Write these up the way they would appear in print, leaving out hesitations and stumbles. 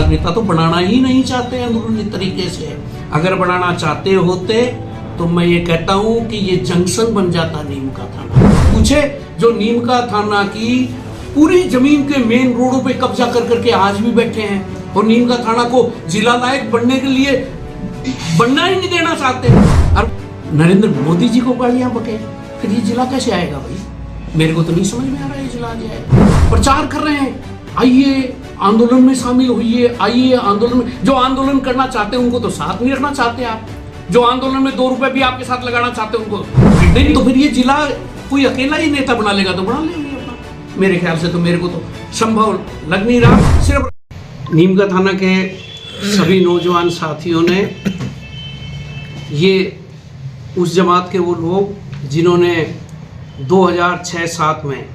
राजनेता तो बनाना ही नहीं चाहते अंदरूनी तरीके से। अगर बनाना चाहते होते तो मैं ये कहता हूँ कि ये जंक्शन बन जाता नीम का थाना। पूछे जो नीम का थाना की पूरी जमीन के मेन रोडों पे कब्जा कर करके आज भी बैठे हैं और नीम का थाना को जिला लायक बनने के लिए बनना ही नहीं देना चाहते। और नरेंद्र मोदी जी को गालियां बके, फिर ये जिला कैसे आएगा भाई? मेरे को तो नहीं समझ में आ रहा है ये जिला आ जाएगा। प्रचार कर रहे हैं, आइए आंदोलन में शामिल होइए, आइए आंदोलन में। जो आंदोलन करना चाहते हैं उनको तो साथ नहीं रखना चाहते आप। जो आंदोलन में 2 रुपए भी आपके साथ लगाना चाहते हैं उनको नहीं। तो फिर ये जिला कोई अकेला ही नेता बना लेगा तो बना लेंगे अपना। मेरे ख्याल से तो मेरे को तो संभव लग नहीं रहा। सिर्फ नीम का थाना के सभी नौजवान साथियों ने, ये उस जमात के वो लोग जिन्होंने 2006-07 में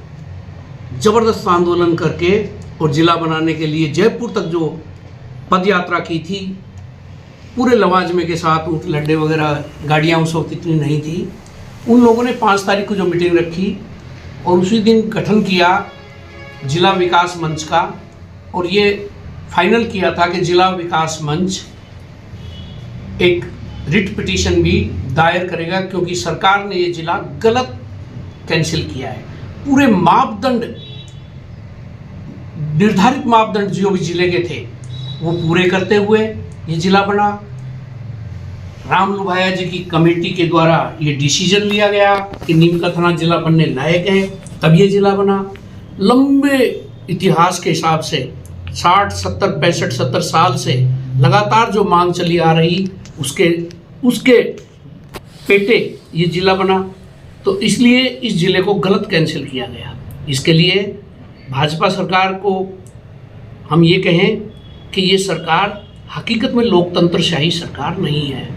जबरदस्त आंदोलन करके और जिला बनाने के लिए जयपुर तक जो पद यात्रा की थी, पूरे लवाजमे के साथ, ऊँट लड्डे वगैरह गाड़ियाँ उस वक्त इतनी नहीं थी। उन लोगों ने 5 तारीख को जो मीटिंग रखी और उसी दिन गठन किया जिला विकास मंच का, और ये फाइनल किया था कि जिला विकास मंच एक रिट पिटीशन भी दायर करेगा क्योंकि सरकार ने ये जिला गलत कैंसिल किया है। पूरे मापदंड, निर्धारित मापदंड जो भी जिले के थे वो पूरे करते हुए ये जिला बना। राम लुभाया जी की कमेटी के द्वारा ये डिसीजन लिया गया कि नीम का थाना जिला बनने लायक है, तब ये जिला बना। लंबे इतिहास के हिसाब से 60, 70, 65, 70 साल से लगातार जो मांग चली आ रही उसके पेटे ये जिला बना। तो इसलिए इस जिले को गलत कैंसिल किया गया। इसके लिए भाजपा सरकार को हम ये कहें कि ये सरकार हकीकत में लोकतंत्रशाही सरकार नहीं है।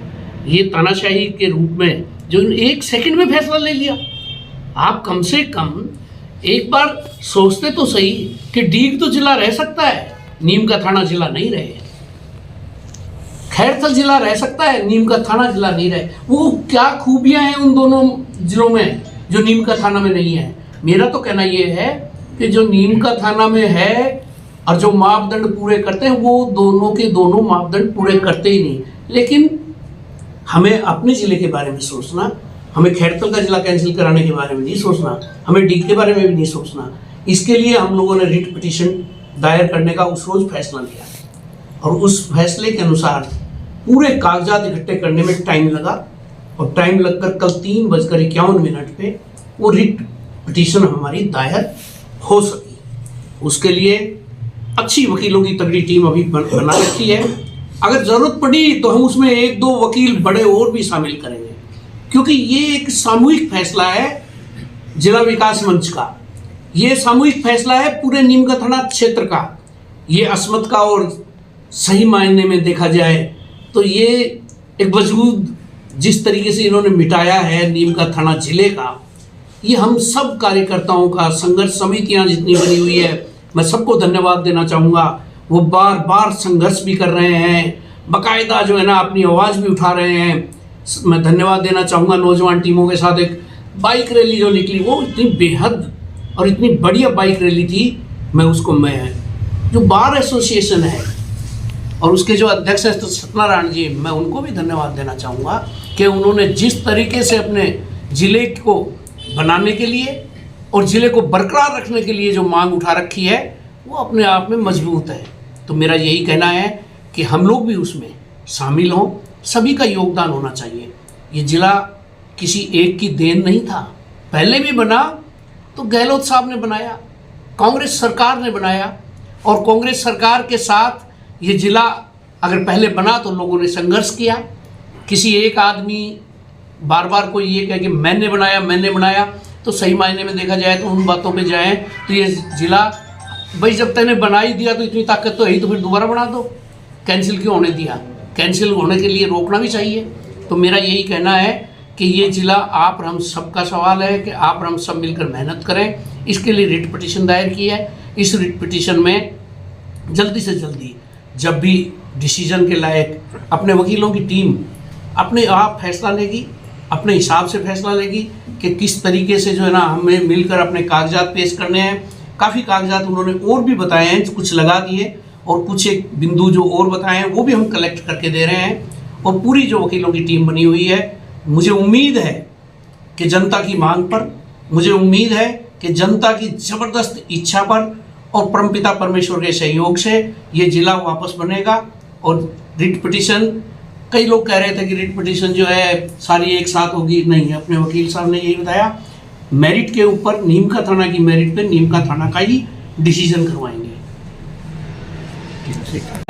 ये तानाशाही के रूप में जो 1 सेकंड में फैसला ले लिया। आप कम से कम एक बार सोचते तो सही कि डीग तो जिला रह सकता है, नीम का थाना जिला नहीं रहे। खैरथल जिला रह सकता है, नीम का थाना जिला नहीं रहे। वो क्या खूबियां हैं उन दोनों जिलों में जो नीम का थाना में नहीं है? मेरा तो कहना ये है कि जो नीम का थाना में है और जो मापदंड पूरे करते हैं वो दोनों के दोनों मापदंड पूरे करते ही नहीं। लेकिन हमें अपने ज़िले के बारे में सोचना, हमें खैरथल का जिला कैंसिल कराने के बारे में नहीं सोचना, हमें डीग के बारे में भी नहीं सोचना। इसके लिए हम लोगों ने रिट पिटीशन दायर करने का उस रोज़ फैसला लिया और उस फैसले के अनुसार पूरे कागजात इकट्ठे करने में टाइम लगा और टाइम लगकर कल 3:51 पे वो रिट पिटीशन हमारी दायर हो सकी। उसके लिए अच्छी वकीलों की तगड़ी टीम अभी बना रखी है। अगर ज़रूरत पड़ी तो हम उसमें 1-2 वकील बड़े और भी शामिल करेंगे, क्योंकि ये एक सामूहिक फैसला है जिला विकास मंच का। ये सामूहिक फैसला है पूरे नीम का थाना क्षेत्र का। ये अस्मत का, और सही मायने में देखा जाए तो ये एक वजूद जिस तरीके से इन्होंने मिटाया है नीम का थाना जिले का, ये हम सब कार्यकर्ताओं का, संघर्ष समितियां जितनी बनी हुई है, मैं सबको धन्यवाद देना चाहूँगा। वो बार बार संघर्ष भी कर रहे हैं, बाकायदा जो है ना अपनी आवाज़ भी उठा रहे हैं। मैं धन्यवाद देना चाहूँगा नौजवान टीमों के साथ एक बाइक रैली जो निकली, वो इतनी बेहद और इतनी बढ़िया बाइक रैली थी। मैं जो बार एसोसिएशन है और उसके जो अध्यक्ष हैं तो सत्यनारायण जी, मैं उनको भी धन्यवाद देना चाहूँगा कि उन्होंने जिस तरीके से अपने ज़िले को बनाने के लिए और ज़िले को बरकरार रखने के लिए जो मांग उठा रखी है वो अपने आप में मजबूत है। तो मेरा यही कहना है कि हम लोग भी उसमें शामिल हों, सभी का योगदान होना चाहिए। ये ज़िला किसी एक की देन नहीं था, पहले भी बना तो गहलोत साहब ने बनाया, कांग्रेस सरकार ने बनाया, और कांग्रेस सरकार के साथ ये ज़िला अगर पहले बना तो लोगों ने संघर्ष किया। किसी एक आदमी बार बार कोई ये कहे कि मैंने बनाया, तो सही मायने में देखा जाए तो उन बातों पे जाएं तो ये ज़िला भाई जब तैने बना ही दिया तो इतनी ताकत तो है ही, तो फिर दोबारा बना दो। कैंसिल क्यों होने दिया? कैंसिल होने के लिए रोकना भी चाहिए। तो मेरा यही कहना है कि ये ज़िला आप और हम सब का सवाल है कि आप और हम सब मिलकर मेहनत करें। इसके लिए रिट पिटीशन दायर की है। इस रिट पिटीशन में जल्दी से जल्दी जब भी डिसीजन के लायक अपने वकीलों की टीम अपने आप फैसला लेगी, अपने हिसाब से फैसला लेगी कि किस तरीके से जो है ना हमें मिलकर अपने कागजात पेश करने हैं। काफ़ी कागजात उन्होंने और भी बताए हैं, कुछ लगा दिए, और कुछ एक बिंदु जो और बताए हैं वो भी हम कलेक्ट करके दे रहे हैं। और पूरी जो वकीलों की टीम बनी हुई है, मुझे उम्मीद है कि जनता की मांग पर, मुझे उम्मीद है कि जनता की ज़बरदस्त इच्छा पर और परमपिता परमेश्वर के सहयोग से ये जिला वापस बनेगा। और रिट पिटीशन, कई लोग कह रहे थे कि रिट पिटीशन जो है सारी एक साथ होगी, नहीं, अपने वकील साहब ने यही बताया, मेरिट के ऊपर नीम का थाना की मेरिट पे नीम का थाना का ही डिसीजन करवाएंगे।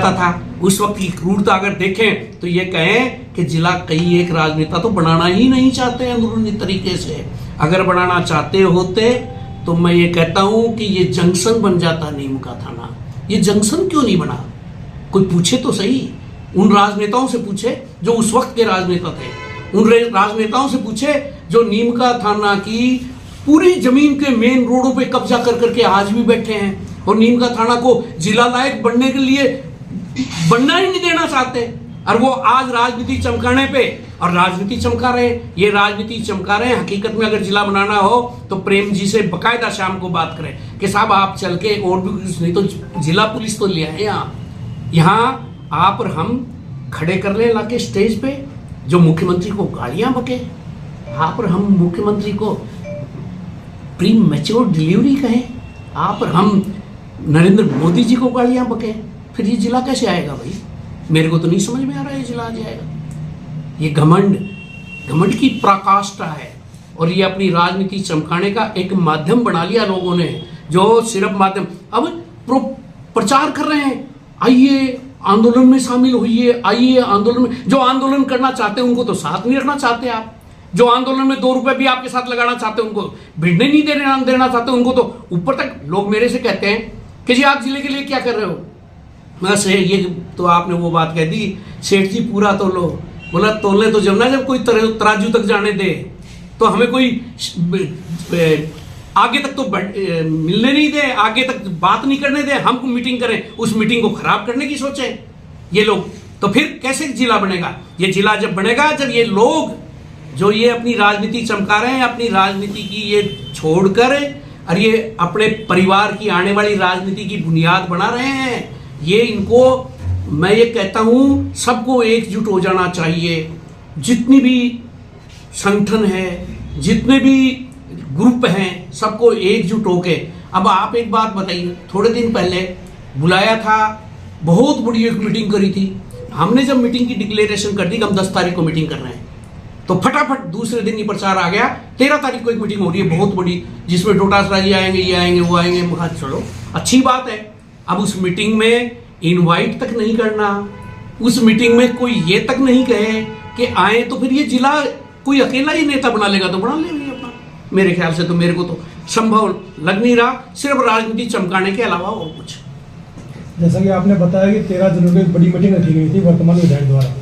था उस वक्त की क्रूरता अगर देखें तो ये कहें कि जिला कई एक राजनेता तो बनाना ही नहीं चाहते अंदरूनी तरीके से। अगर बनाना चाहते होते तो मैं ये कहता हूं कि ये जंक्शन बन जाता नीम का थाना। ये जंक्शन क्यों नहीं बना? कोई पूछे तो सही, उन राजनेताओं से पूछे जो उस वक्त के राजनेता थे, उन राजनेताओं से पूछे जो नीम का थाना की पूरी जमीन के मेन रोडों पे कब्जा कर करके आज भी बैठे हैं और नीम का थाना को जिला लायक बनने के लिए बनना ही नहीं देना चाहते। और वो आज राजनीति चमकाने पे, और राजनीति चमका रहे, ये राजनीति चमका रहे हैं। हकीकत में अगर जिला बनाना हो तो प्रेम जी से बकायदा शाम को बात करें कि साहब आप चल के, और भी कुछ नहीं तो जिला पुलिस तो ले आए यहाँ आप और हम खड़े कर ले लाके स्टेज पे, जो मुख्यमंत्री को गालियां बके, आप और हम मुख्यमंत्री को प्री मैच्योर डिलीवरी कहें, आप और हम नरेंद्र मोदी जी को गालियां बके, फिर ये जिला कैसे आएगा भाई? मेरे को तो नहीं समझ में आ रहा है ये जिला आ जाएगा। ये घमंड की पराकाष्ठा है और ये अपनी राजनीति चमकाने का एक माध्यम बना लिया लोगों ने, जो सिर्फ माध्यम अब प्रचार कर रहे हैं, आइए आंदोलन में शामिल होइए, आइए आंदोलन में। जो आंदोलन करना चाहते हैं उनको तो साथ नहीं रखना चाहते आप, जो आंदोलन में 2 रुपए भी आपके साथ लगाना चाहते हैं उनको भिड़ने नहीं देना चाहते, उनको तो ऊपर तक। लोग मेरे से कहते हैं कि जी आप जिले के लिए क्या कर रहे हो? मैं से ये तो आपने वो बात कह दी, सेठ जी पूरा तो लो। बोला तोलने तो जब ना, जब कोई तराजू तक जाने दे तो हमें कोई आगे तक तो मिलने नहीं दे, आगे तक बात नहीं करने दे, हम मीटिंग करें, उस मीटिंग को खराब करने की सोचे ये लोग। तो फिर कैसे जिला बनेगा? ये जिला जब बनेगा जब ये लोग जो ये अपनी राजनीति चमका रहे हैं, अपनी राजनीति की ये छोड़कर और ये अपने परिवार की आने वाली राजनीति की बुनियाद बना रहे हैं, ये इनको मैं ये कहता हूं सबको एकजुट हो जाना चाहिए। जितनी भी संगठन है, जितने भी ग्रुप हैं, सबको एकजुट होके। अब आप एक बात बताइए, थोड़े दिन पहले बुलाया था, बहुत बड़ी एक मीटिंग करी थी हमने। जब मीटिंग की डिक्लेरेशन कर दी कि हम 10 तारीख को मीटिंग कर रहे हैं, तो फटाफट दूसरे दिन ही प्रचार आ गया 13 तारीख को एक मीटिंग हो रही है बहुत बड़ी, जिसमें डोटासरा जी आएंगे, ये आएंगे, वो आएंगे। मैं कहा चलो अच्छी बात है। अब उस मीटिंग में इनवाइट तक नहीं करना, उस मीटिंग में कोई ये तक नहीं कहे कि आए, तो फिर ये जिला कोई अकेला ही नेता बना लेगा तो बना लेंगे अपना। मेरे ख्याल से तो मेरे को तो संभव लग नहीं रहा, सिर्फ राजनीति चमकाने के अलावा और कुछ। जैसा कि आपने बताया कि 13 जनवरी को एक बड़ी मीटिंग रखी गई थी वर्तमान विधायक द्वारा,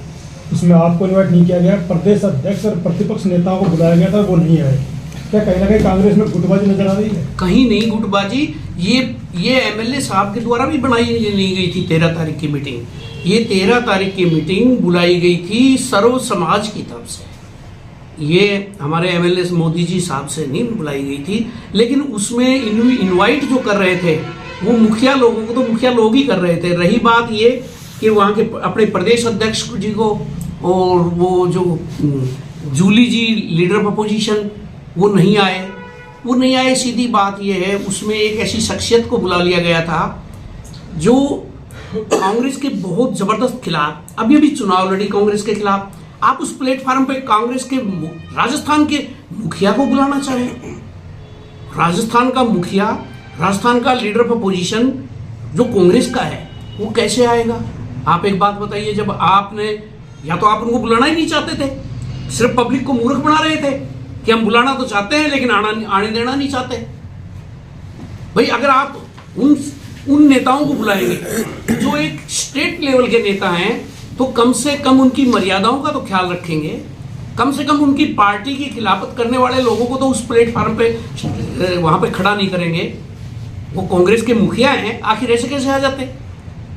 उसमें आपको इन्वाइट नहीं किया गया, प्रदेश अध्यक्ष और प्रतिपक्ष नेताओं को बुलाया गया था, वो नहीं आए। क्या कहीं ना कहीं कांग्रेस में गुटबाजी नजर आ रही है? कहीं नहीं गुटबाजी, ये एमएलए साहब के द्वारा भी बनाई नहीं गई थी 13 तारीख की मीटिंग। ये 13 तारीख की मीटिंग बुलाई गई थी सर्व समाज की तरफ से, ये हमारे एमएलए मोदी जी साहब से नहीं बुलाई गई थी। लेकिन उसमें इनवाइट जो कर रहे थे वो मुखिया लोगों को, तो मुखिया लोग ही कर रहे थे। रही बात ये कि वहाँ के अपने प्रदेश अध्यक्ष जी को और वो जो जूली जी लीडर ऑफ अपोजिशन वो नहीं आए। सीधी बात ये है, उसमें एक ऐसी शख्सियत को बुला लिया गया था जो कांग्रेस के बहुत जबरदस्त खिलाफ, अभी अभी चुनाव लड़ी कांग्रेस के खिलाफ। आप उस प्लेटफॉर्म पे कांग्रेस के राजस्थान के मुखिया को बुलाना चाहें? राजस्थान का मुखिया, राजस्थान का लीडर ऑफ अपोजिशन जो कांग्रेस का है, वो कैसे आएगा? आप एक बात बताइए, जब आपने या तो आप उनको बुलाना ही नहीं चाहते थे, सिर्फ पब्लिक को मूर्ख बना रहे थे कि हम बुलाना तो चाहते हैं लेकिन आने देना नहीं चाहते। भाई अगर आप उन नेताओं को बुलाएंगे जो एक स्टेट लेवल के नेता हैं, तो कम से कम उनकी मर्यादाओं का तो ख्याल रखेंगे, कम से कम उनकी पार्टी की खिलाफत करने वाले लोगों को तो उस प्लेटफॉर्म पे वहां पे खड़ा नहीं करेंगे। वो कांग्रेस के मुखिया हैं, आखिर ऐसे कैसे आ जाते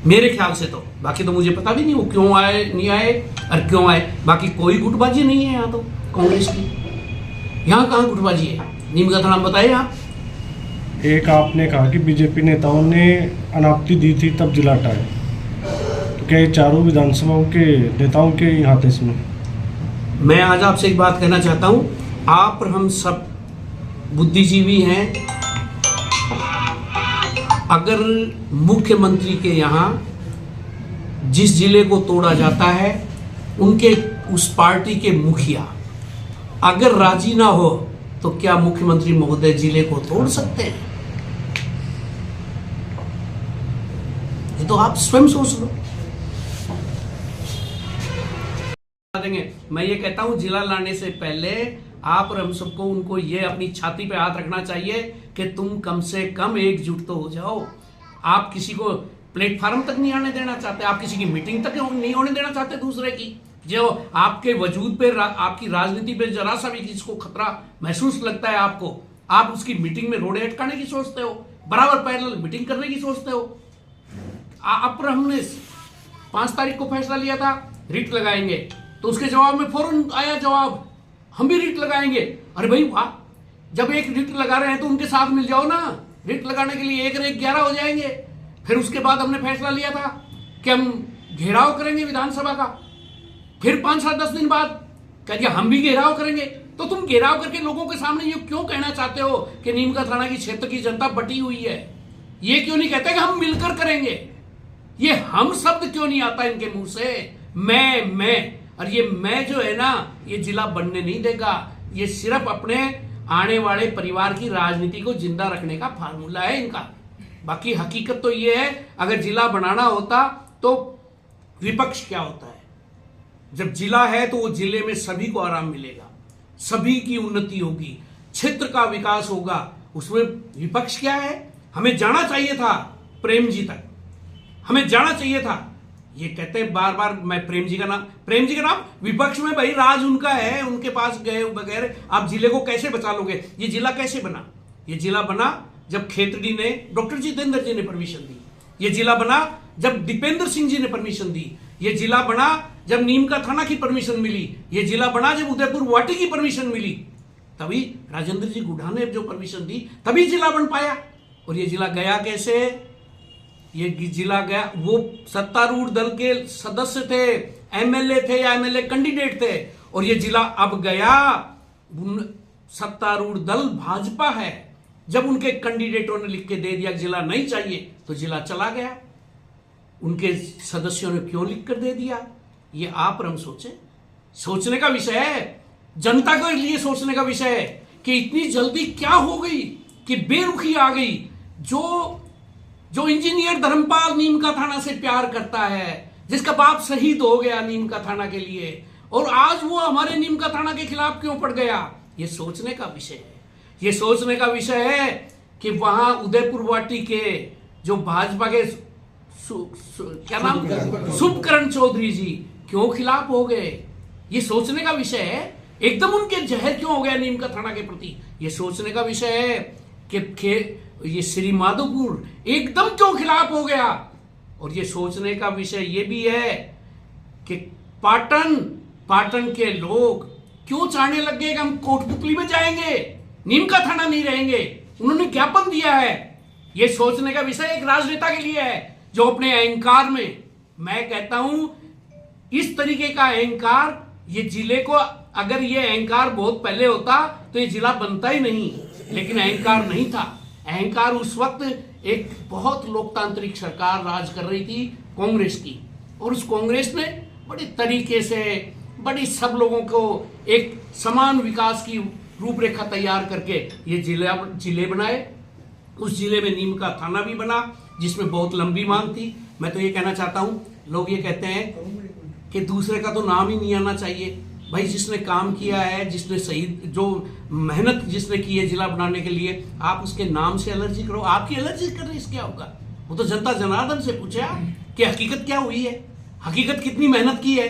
मेरे ख्याल से तो। बाकी तो मुझे पता भी नहीं वो क्यों आए, नहीं आए और क्यों आए। बाकी कोई गुटबाजी नहीं है यहाँ तो कांग्रेस की। यहाँ कहाँ गुटबाजी है? नीम का नाम बताइए आप। एक आपने कहा कि बीजेपी नेताओं ने अनापत्ति दी थी तब जिला हटाए, तो क्या ये चारों विधानसभाओं के नेताओं के ही हाथ है इसमें? मैं आज आपसे एक बात कहना चाहता हूं, आप और हम सब बुद्धिजीवी हैं। अगर मुख्यमंत्री के यहाँ जिस जिले को तोड़ा जाता है, उनके उस पार्टी के मुखिया अगर राजी ना हो तो क्या मुख्यमंत्री महोदय जिले को तोड़ सकते हैं? ये तो आप स्वयं सोच लो। देंगे, मैं ये कहता हूं जिला लाने से पहले आप और हम सबको उनको ये अपनी छाती पे हाथ रखना चाहिए कि तुम कम से कम एकजुट तो हो जाओ। आप किसी को प्लेटफार्म तक नहीं आने देना चाहते, आप किसी की मीटिंग तक नहीं होने देना चाहते दूसरे की। जो आपके वजूद पे, आपकी राजनीति पे जरा सा भी किसको खतरा महसूस लगता है आपको, आप उसकी मीटिंग में रोड़े अटकाने की सोचते हो, बराबर पैरेलल मीटिंग करने की सोचते हो। आप पर हमने 5 तारीख को फैसला लिया था रिट लगाएंगे, तो उसके जवाब में फौरन आया जवाब, हम भी रिट लगाएंगे। अरे भाई वाह, जब एक रिट लगा रहे हैं तो उनके साथ मिल जाओ ना। रिट लगाने के लिए 1 और 1 11 हो जाएंगे। फिर उसके बाद हमने फैसला लिया था कि हम घेराव करेंगे विधानसभा का। फिर 5-7-10 दिन बाद कह दिया हम भी घेराव करेंगे। तो तुम घेराव करके लोगों के सामने ये क्यों कहना चाहते हो कि नीमका थाना की क्षेत्र की जनता बटी हुई है? ये क्यों नहीं कहते कि हम मिलकर करेंगे? ये हम शब्द क्यों नहीं आता इनके मुंह से? मैं और ये मैं जो है ना, ये जिला बनने नहीं देगा। ये सिर्फ अपने आने वाले परिवार की राजनीति को जिंदा रखने का फार्मूला है इनका। बाकी हकीकत तो ये है, अगर जिला बनाना होता तो विपक्ष क्या होता है? जब जिला है तो वो जिले में सभी को आराम मिलेगा, सभी की उन्नति होगी, क्षेत्र का विकास होगा। उसमें विपक्ष क्या है? हमें जाना चाहिए था प्रेम जी तक, हमें जाना चाहिए था। ये कहते हैं बार बार, मैं प्रेम जी का नाम विपक्ष में, भाई राज उनका है, उनके पास गए बगैर आप जिले को कैसे बचा लोगे? ये जिला कैसे बना? ये जिला बना जब खेतड़ी ने, डॉक्टर जितेंद्र जी ने परमिशन दी। ये जिला बना जब दीपेंद्र सिंह जी ने परमिशन दी। ये जिला बना जब नीमका थाना की परमिशन मिली। ये जिला बना जब उदयपुर वाटी की परमिशन मिली। तभी राजेंद्र जी गुढ़ा ने जो परमिशन दी, तभी जिला बन पाया। और ये जिला गया कैसे? ये जिला गया, वो सत्तारूढ़ दल के सदस्य थे, एमएलए थे या एमएलए कैंडिडेट थे। और ये जिला अब गया, सत्तारूढ़ दल भाजपा है। जब उनके कैंडिडेटों ने लिख के दे दिया जिला नहीं चाहिए, तो जिला चला गया। उनके सदस्यों ने क्यों लिख कर दे दिया? ये आप और हम सोचने का विषय है, जनता के लिए सोचने का विषय है कि इतनी जल्दी क्या हो गई कि बेरुखी आ गई। जो इंजीनियर धर्मपाल नीमका थाना से प्यार करता है, जिसका बाप शहीद हो गया नीमका थाना के लिए, और आज वो हमारे नीमका थाना के खिलाफ क्यों पड़ गया? ये सोचने का विषय है। ये सोचने का विषय है कि वहां उदयपुर वाटी के जो भाजपा के क्या नाम, शुभकरण चौधरी जी क्यों खिलाफ हो गए? ये सोचने का विषय है। एकदम उनके जहर क्यों हो गया नीमका थाना के प्रति? ये सोचने का विषय है कि ये श्री माधोपुर एकदम क्यों खिलाफ हो गया? और ये सोचने का विषय ये भी है कि पाटन के लोग क्यों चाहने लग गए कि हम कोटपुतली में जाएंगे, नीमका थाना नहीं रहेंगे। उन्होंने ज्ञापन दिया है। ये सोचने का विषय एक राजनेता के लिए है जो अपने अहंकार में, मैं कहता हूं इस तरीके का अहंकार, ये जिले को, अगर ये अहंकार बहुत पहले होता तो ये जिला बनता ही नहीं। लेकिन अहंकार नहीं था। अहंकार उस वक्त एक बहुत लोकतांत्रिक सरकार राज कर रही थी, कांग्रेस की, और उस कांग्रेस ने बड़े तरीके से, बड़ी सब लोगों को एक समान विकास की रूपरेखा तैयार करके ये जिले बनाए। उस जिले में नीमका थाना भी बना, जिसमें बहुत लंबी मांग थी। मैं तो ये कहना चाहता हूं, लोग ये कहते हैं कि दूसरे का तो नाम ही नहीं आना चाहिए। भाई जिसने काम किया है, जिसने सही, जो मेहनत जिसने की है जिला बनाने के लिए, आप उसके नाम से एलर्जी करो। आपकी एलर्जी करने से क्या होगा? वो तो जनता जनार्दन से पूछे कि हकीकत क्या हुई है, हकीकत कितनी मेहनत की है।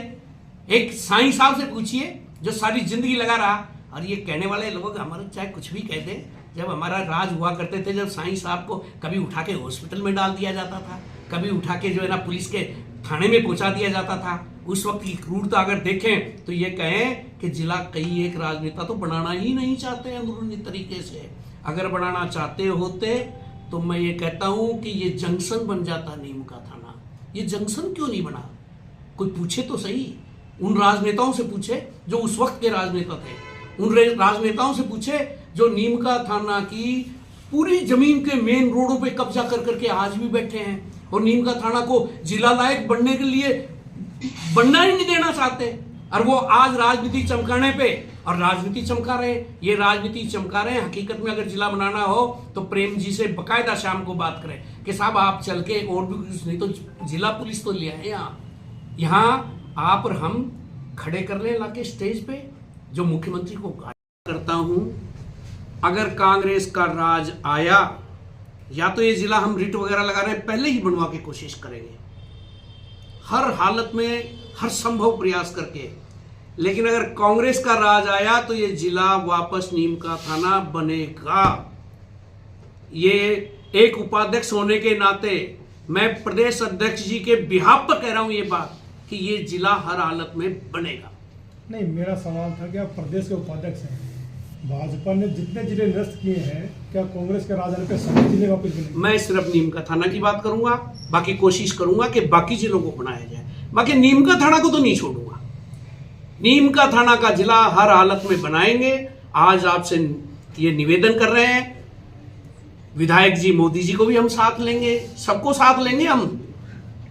एक साईं साहब से पूछिए जो सारी जिंदगी लगा रहा। और ये कहने वाले लोग हमारे चाहे कुछ भी कह दे, जब हमारा राज हुआ करते थे, जब साईं साहब को कभी उठा के हॉस्पिटल में डाल दिया जाता था, कभी उठा के जो है ना पुलिस के थाने में पहुंचा दिया जाता था, उस वक्त की क्रूरता अगर देखें तो ये कहें कि जिला कई एक राजनेता तो बनाना ही नहीं चाहते हैं अंदरूनी तरीके से। अगर बढ़ाना चाहते होते तो मैं ये कहता हूं कि ये जंक्शन बन जाता नीम का थाना। ये जंक्शन क्यों नहीं बना? कोई पूछे तो सही, उन राजनेताओं से पूछे जो उस वक्त के राजनेता थे, उन राजनेताओं से पूछे जो नीम का थाना की पूरी जमीन के मेन रोडों पे कब्जा कर करके आज भी बैठे हैं और नीम का थाना को जिला लायक बनने के लिए बनना ही नहीं देना चाहते। और वो आज राजनीति चमकाने पे, और राजनीति चमका रहे, ये राजनीति चमका रहे हैं। हकीकत में अगर जिला बनाना हो तो प्रेम जी से बकायदा शाम को बात करें कि साहब आप चल के, और भी कुछ नहीं तो जिला पुलिस तो ले आए यहाँ आप और हम खड़े कर ले लाके स्टेज पे। जो मुख्यमंत्री को गाली करता हूं, अगर कांग्रेस का राज आया या तो ये जिला हम रिट वगैरह लगा रहे हैं पहले ही बनवा के कोशिश करेंगे, हर हालत में हर संभव प्रयास करके। लेकिन अगर कांग्रेस का राज आया तो ये जिला वापस नीम का थाना बनेगा। ये एक उपाध्यक्ष होने के नाते मैं प्रदेश अध्यक्ष जी के बिहाफ पर कह रहा हूं ये बात कि ये जिला हर हालत में बनेगा। नहीं, मेरा सवाल था कि आप प्रदेश के उपाध्यक्ष हैं, भाजपा ने जितने जिले निरस्त किए हैं, क्या कांग्रेस के राज आने पे सभी जिले वापस बनेंगे? मैं सिर्फ नीम का थाना की बात करूंगा, बाकी कोशिश करूंगा कि बाकी जिलों को बनाया जाए, बाकी नीम का थाना को तो नहीं छोड़ूंगा। नीम का थाना का जिला हर हालत में बनाएंगे। आज आपसे ये निवेदन कर रहे हैं, विधायक जी मोदी जी को भी हम साथ लेंगे, सबको साथ लेंगे।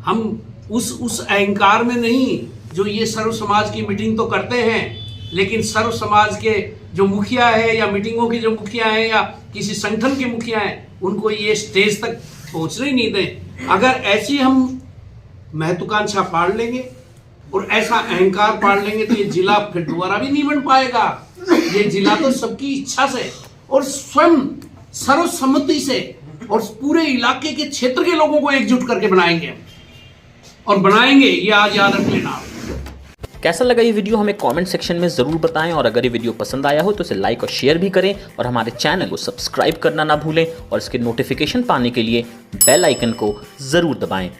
हम उस अहंकार में नहीं, जो ये सर्व समाज की मीटिंग तो करते हैं, लेकिन सर्व समाज के जो मुखिया है या मीटिंगों के जो मुखिया है या किसी संगठन के मुखिया हैं, उनको ये स्टेज तक पहुंचने ही नहीं दें। अगर ऐसी हम महत्वाकांक्षा पाल लेंगे और ऐसा अहंकार पाल लेंगे तो ये जिला फिर दोबारा भी नहीं बन पाएगा। ये जिला तो सबकी इच्छा से और स्वयं सर्वसम्मति से और पूरे इलाके के क्षेत्र के लोगों को एकजुट करके बनाएंगे और बनाएंगे, ये आज याद रख लेना। कैसा लगा ये वीडियो हमें कमेंट सेक्शन में ज़रूर बताएं, और अगर ये वीडियो पसंद आया हो तो इसे लाइक और शेयर भी करें, और हमारे चैनल को सब्सक्राइब करना ना भूलें, और इसके नोटिफिकेशन पाने के लिए बेल आइकन को ज़रूर दबाएं।